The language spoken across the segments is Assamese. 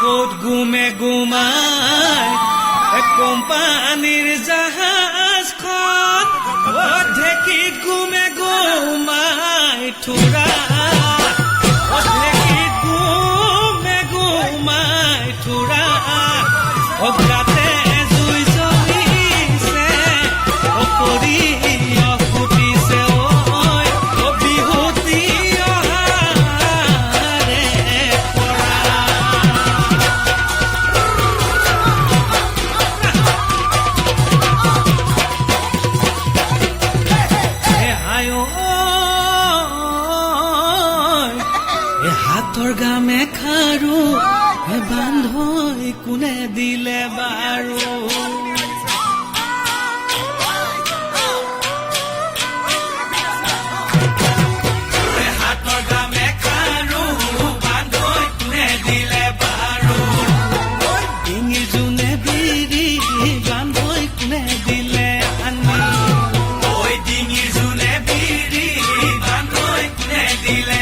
ক'ত গুমে গুমাই কোম্পানীৰ জাহাজখন ঢেঁকীত গুমে গুমাই থোৰা ঢেঁকীত গুমে গুমাই থোৰা অগ্ৰাতে জুই জ্বলিছে কৰি ফুটিছে বিহুতি অহাৰে হাতৰ গামে খাৰু বান্ধৈ কোনে দিলে বাৰু হাতৰ গামে খাৰু বান্ধৈ কোনে দিলে বাৰু ডিঙিৰ জোনে বিৰি বান্ধৈ কোনে দিলে আনি ঐ ডিঙিৰ জোনে বিৰি বান্ধৈ কোনে দিলে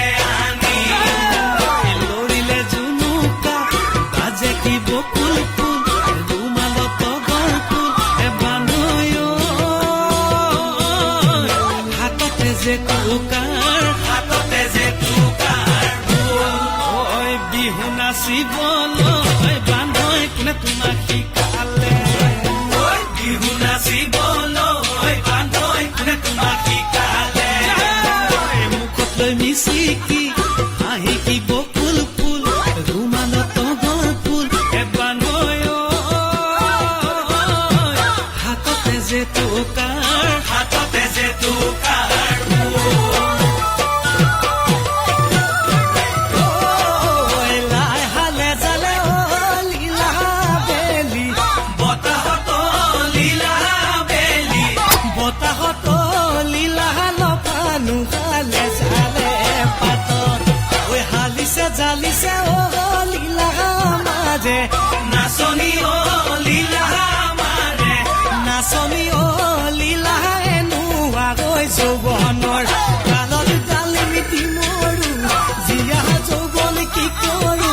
বিহু নাচিবলৈ বান্ধৈ কোনে তোমাক শিকালে বিহু নাচিবলৈ বান্ধৈ কোনে তোমাক শিকালে মুখত লৈ মিচিকি হাঁহি কি বকুল ফুল ৰুমালত তগৰ ফুল বান্ধৈ হাততে যে টকাৰ জালিছে লীলা মাজে নাচনী লীলা মাৰে নাচনী লীলা এনুৱা গৈ যৌৱনৰ কালত ডালি মিতি মৰো জীয়া যৌৱন কি কৰো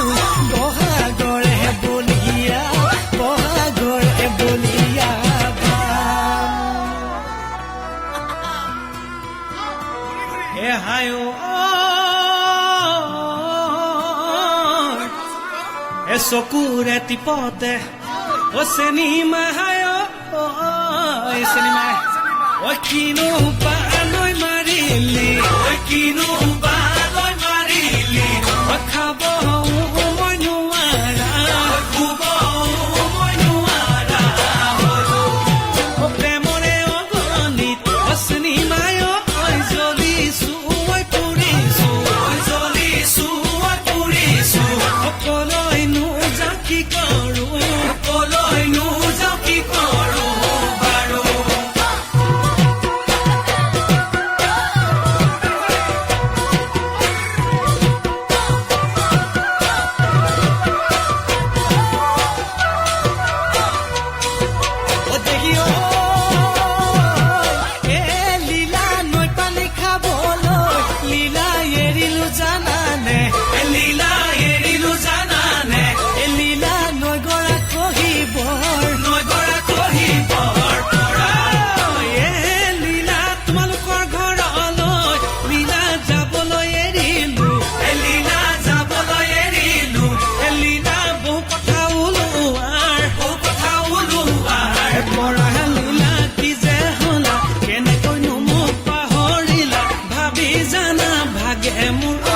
বহাগৰে বলিয়া হায় চকুৰে টিপতে চিনেমাই চিনেমাই কিনো বালৈ মাৰিলি কিনো বালৈ মাৰিলি খাব মই নোৱাৰা শুব মই নোৱাৰা প্ৰেমৰে অগণিত চিনেমাই জ্বলিছো পুৰিছো জ্বলিছো পুৰিছো অকলৈনো কি কৰো কলৈনো যাওঁ কি কৰো বাৰু লীলা নৈ পানী খাবলৈ লীলা এৰিলো জানানে লীলা এৰিলো জানানে লীলা নৈগৰা কহিবৰ লীলা তোমালোকৰ ঘৰলৈ লীলা যাবলৈ এৰিলো লীলা বহু কথা ওলোৱাৰ পৰা লীলা কি যে হলা কেনেকৈনো মোক পাহৰিলা ভাবি জানা ভাগে মোৰ